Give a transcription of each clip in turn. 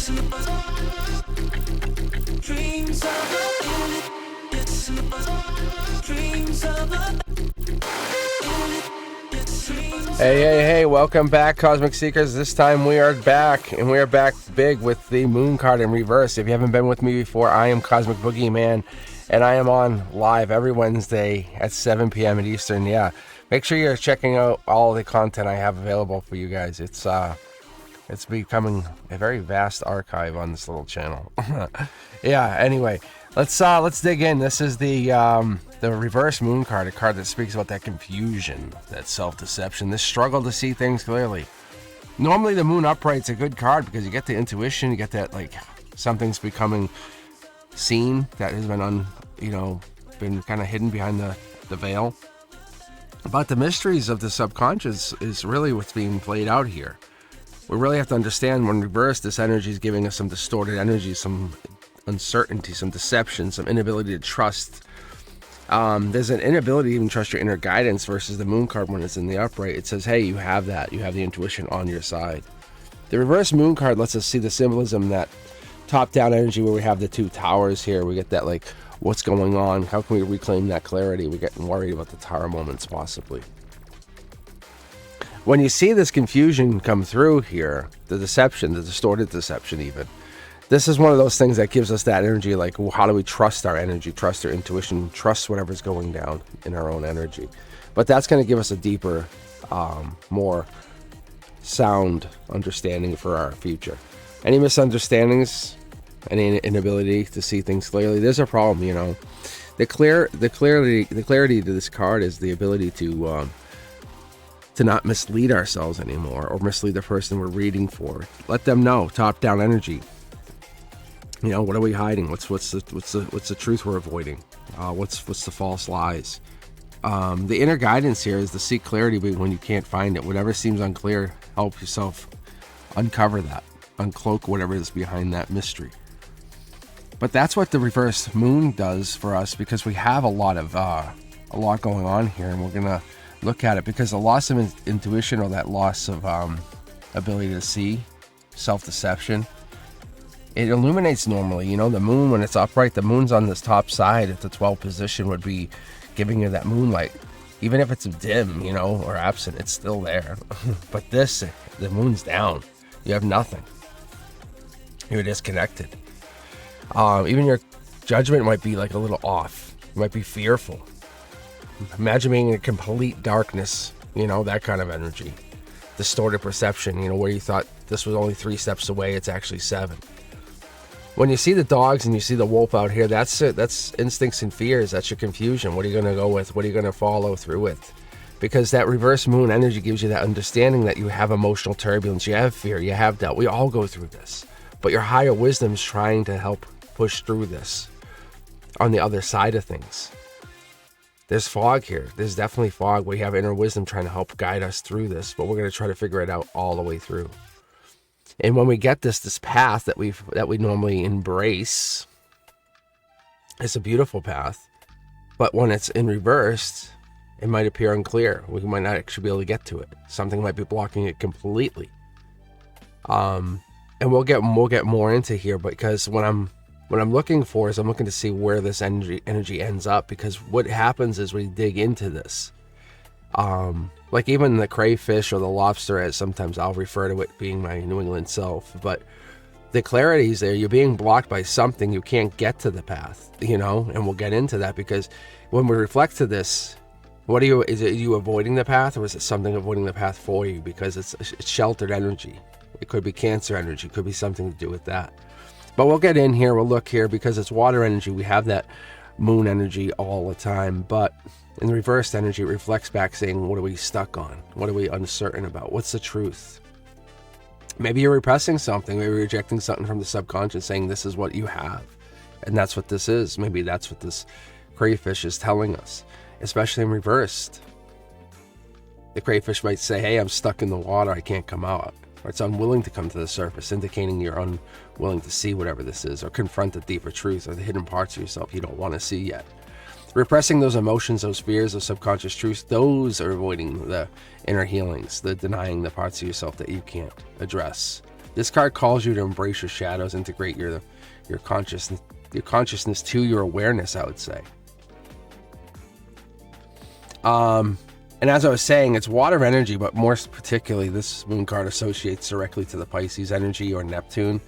Hey, welcome back, Cosmic Seekers. This time we are back, and we are back big with the Moon card in reverse. If you haven't been with me before, I am Cosmic Boogeyman, and I am on live every Wednesday at 7 p.m. at Eastern. Yeah, make sure you're checking out all the content I have available for you guys. It's becoming a very vast archive on this little channel. Yeah, anyway, let's dig in. This is the reverse Moon card, a card that speaks about that confusion, that self-deception, this struggle to see things clearly. Normally the Moon upright's a good card because you get the intuition, you get that like something's becoming seen that has been been kind of hidden behind the veil. But the mysteries of the subconscious is really what's being played out here. We really have to understand when reversed, this energy is giving us some distorted energy, some uncertainty, some deception, some inability to trust. There's an inability to even trust your inner guidance versus the Moon card when it's in the upright. It says, hey, you have that. You have the intuition on your side. The reverse Moon card lets us see the symbolism, that top-down energy where we have the two towers here. We get that, like, what's going on? How can we reclaim that clarity? We're getting worried about the tower moments, possibly. When you see this confusion come through here, the deception, the distorted deception even, this is one of those things that gives us that energy, like, well, how do we trust our energy, trust our intuition, trust whatever's going down in our own energy? But that's going to give us a deeper, more sound understanding for our future. Any misunderstandings, any inability to see things clearly, there's a problem, you know. The clarity to this card is the ability to not mislead ourselves anymore, or mislead the person we're reading for. Let them know, top-down energy. You know, what are we hiding? What's the truth we're avoiding? What's the false lies? The inner guidance here is to seek clarity when you can't find it. Whatever seems unclear, help yourself uncover that, uncloak whatever is behind that mystery. But that's what the reverse Moon does for us, because we have a lot going on here, and we're gonna look at it, because the loss of intuition, or that loss of ability to see, self-deception, it illuminates normally. You know, the Moon, when it's upright, the Moon's on this top side at the 12th position, would be giving you that moonlight. Even if it's dim, you know, or absent, it's still there. But this, the Moon's down. You have nothing. You're disconnected. Even your judgment might be like a little off. You might be fearful. Imagine being in complete darkness, you know, that kind of energy. Distorted perception, you know, where you thought this was only 3 steps away, it's actually 7. When you see the dogs and you see the wolf out here, that's it. That's instincts and fears. That's your confusion. What are you going to go with? What are you going to follow through with? Because that reverse Moon energy gives you that understanding that you have emotional turbulence, you have fear, you have doubt. We all go through this. But your higher wisdom is trying to help push through this on the other side of things. There's fog here. There's definitely fog. We have inner wisdom trying to help guide us through this, but we're going to try to figure it out all the way through. And when we get this path that we normally embrace, it's a beautiful path. But when it's in reverse, it might appear unclear. We might not actually be able to get to it. Something might be blocking it completely. And we'll get more into here, because what I'm looking for is I'm looking to see where this energy ends up, because what happens is we dig into this. Like even the crayfish or the lobster, as sometimes I'll refer to it being my New England self, but the clarity is there. You're being blocked by something. You can't get to the path, you know, and we'll get into that, because when we reflect to this, is it you avoiding the path, or is it something avoiding the path for you? Because it's sheltered energy. It could be Cancer energy. It could be something to do with that. But we'll get in here. We'll look here, because it's water energy. We have that Moon energy all the time, but in the reversed energy, it reflects back saying, what are we stuck on? What are we uncertain about? What's the truth? Maybe you're repressing something. Maybe you're rejecting something from the subconscious, saying this is what you have. And that's what this is. Maybe that's what this crayfish is telling us, especially in reversed. The crayfish might say, hey, I'm stuck in the water. I can't come out. Or it's unwilling to come to the surface, indicating you're unwilling to see whatever this is, or confront the deeper truth, or the hidden parts of yourself you don't want to see yet. Repressing those emotions, those fears, those subconscious truths, those are avoiding the inner healings, the denying the parts of yourself that you can't address. This card calls you to embrace your shadows, integrate your consciousness to your awareness, I would say. And as I was saying, it's water energy, but more particularly, this moon card associates directly to the Pisces energy or Neptune,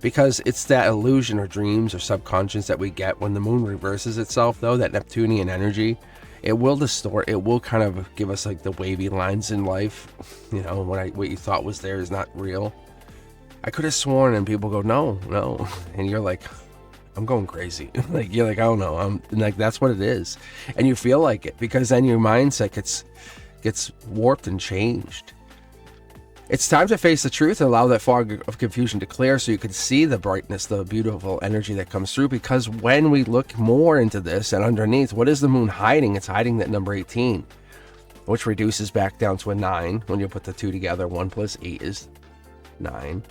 because it's that illusion or dreams or subconscious that we get when the moon reverses itself, though, that Neptunian energy. It will distort, it will kind of give us like the wavy lines in life, you know, what you thought was there is not real. I could have sworn, and people go, no, and you're like, I'm going crazy. Like, you're like, I don't know, I'm like, that's what it is, and you feel like it, because then your mindset gets warped and changed. It's time to face the truth and allow that fog of confusion to clear, so you can see the brightness, the beautiful energy that comes through. Because when we look more into this and underneath, what is the moon hiding? It's hiding that number 18, which reduces back down to a 9 when you put the two together. 1 plus 8 is 9,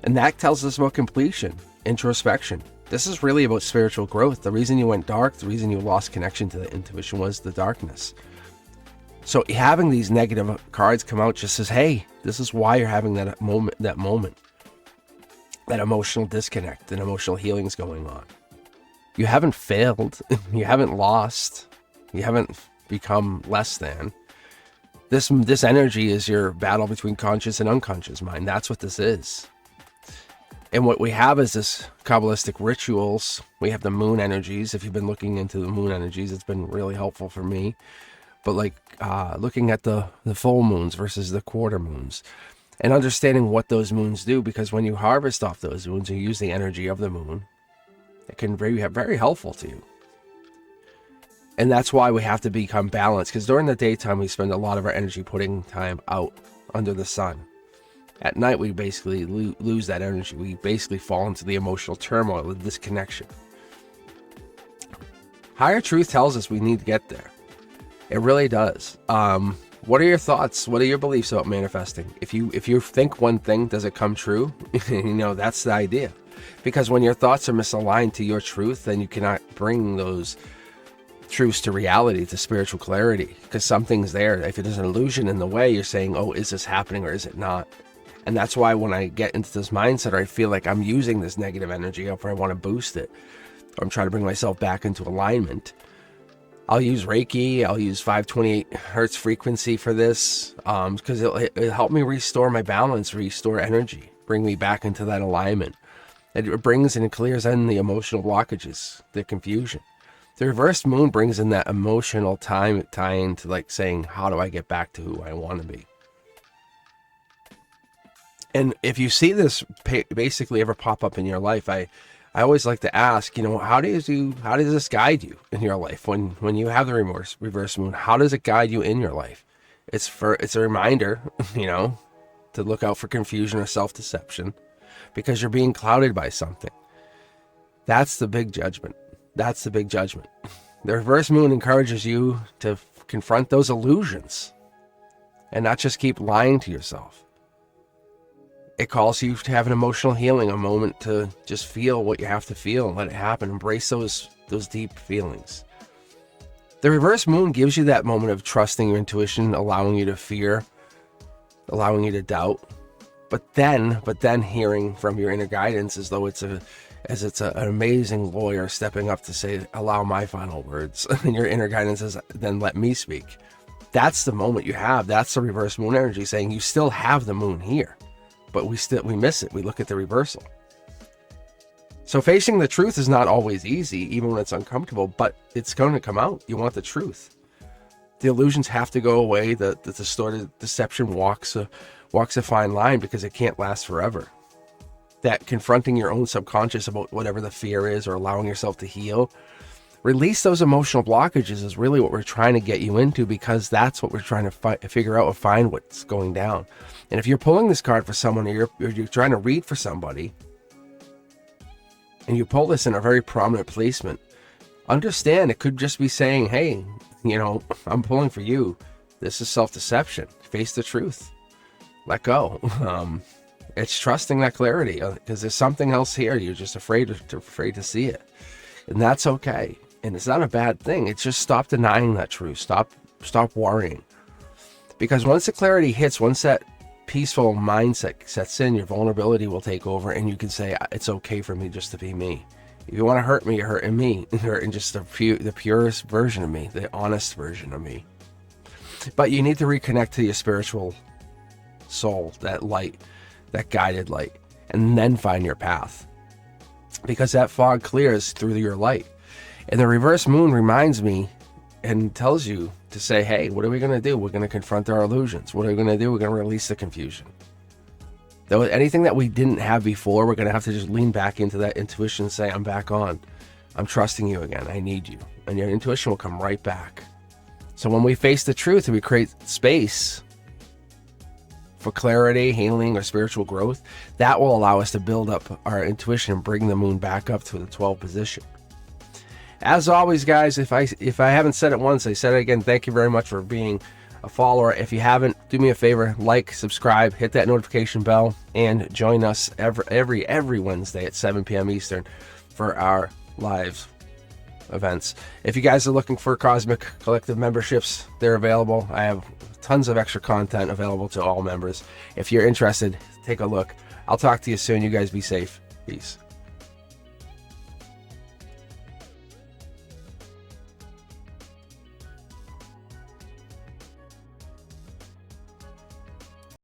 and that tells us about completion, introspection. This is really about spiritual growth. The reason you went dark, the reason you lost connection to the intuition, was the darkness. So having these negative cards come out just says, hey, this is why you're having that moment, that emotional disconnect and emotional healing is going on. You haven't failed. You haven't lost. You haven't become less than. This energy is your battle between conscious and unconscious mind. That's what this is. And what we have is this Kabbalistic rituals. We have the moon energies. If you've been looking into the moon energies, it's been really helpful for me. But like looking at the full moons versus the quarter moons and understanding what those moons do, because when you harvest off those moons and use the energy of the moon, it can be very helpful to you. And that's why we have to become balanced, because during the daytime we spend a lot of our energy putting time out under the sun. At night we basically lose that energy. We basically fall into the emotional turmoil, the disconnection. Higher truth tells us we need to get there. It really does. What are your thoughts? What are your beliefs about manifesting? If you think one thing, does it come true? You know, that's the idea. Because when your thoughts are misaligned to your truth, then you cannot bring those truths to reality, to spiritual clarity, because something's there. If there's an illusion in the way, you're saying, oh, is this happening or is it not? And that's why when I get into this mindset, or I feel like I'm using this negative energy up, or I want to boost it, or I'm trying to bring myself back into alignment, I'll use Reiki. I'll use 528 hertz frequency for this, because it'll help me restore my balance, restore energy, bring me back into that alignment. It brings and it clears in the emotional blockages, the confusion. The reversed moon brings in that emotional tie into like saying, how do I get back to who I want to be? And if you see this basically ever pop up in your life, I always like to ask, you know, how does this guide you in your life when you have the reverse moon? How does it guide you in your life? It's a reminder, you know, to look out for confusion or self-deception, because you're being clouded by something. That's the big judgment. That's the big judgment. The reverse moon encourages you to confront those illusions and not just keep lying to yourself. It calls you to have an emotional healing, a moment to just feel what you have to feel and let it happen. Embrace those deep feelings. The reverse moon gives you that moment of trusting your intuition, allowing you to fear, allowing you to doubt, but then hearing from your inner guidance as though it's an amazing lawyer stepping up to say, allow my final words. And your inner guidance says, then let me speak. That's the moment you have. That's the reverse moon energy saying you still have the moon here, but we miss it. We look at the reversal. So facing the truth is not always easy, even when it's uncomfortable, but it's going to come out. You want the truth. The illusions have to go away. The distorted deception walks a fine line, because it can't last forever. That confronting your own subconscious about whatever the fear is, or allowing yourself to heal, release those emotional blockages is really what we're trying to get you into, because that's what we're trying to figure out or find what's going down. And if you're pulling this card for someone, or you're trying to read for somebody, and you pull this in a very prominent placement, understand it could just be saying, hey, you know, I'm pulling for you. This is self-deception. Face the truth. Let go. It's trusting that clarity, because there's something else here. You're just afraid to see it. And that's okay. And it's not a bad thing. It's just stop denying that truth. Stop worrying. Because once the clarity hits, once that peaceful mindset sets in, your vulnerability will take over, and you can say, it's okay for me just to be me. If you want to hurt me, you're hurting me. You're hurting just the purest version of me, the honest version of me. But you need to reconnect to your spiritual soul, that light, that guided light, and then find your path. Because that fog clears through your light. And the reverse moon reminds me and tells you to say, hey, what are we going to do? We're going to confront our illusions. What are we going to do? We're going to release the confusion. Though anything that we didn't have before, we're going to have to just lean back into that intuition and say, I'm back on. I'm trusting you again. I need you. And your intuition will come right back. So when we face the truth and we create space for clarity, healing, or spiritual growth, that will allow us to build up our intuition and bring the moon back up to the 12th position. As always, guys, if I haven't said it once, I said it again. Thank you very much for being a follower. If you haven't, do me a favor, like, subscribe, hit that notification bell, and join us every Wednesday at 7 p.m. Eastern for our live events. If you guys are looking for Cosmic Collective memberships, they're available. I have tons of extra content available to all members. If you're interested, take a look. I'll talk to you soon. You guys be safe. Peace.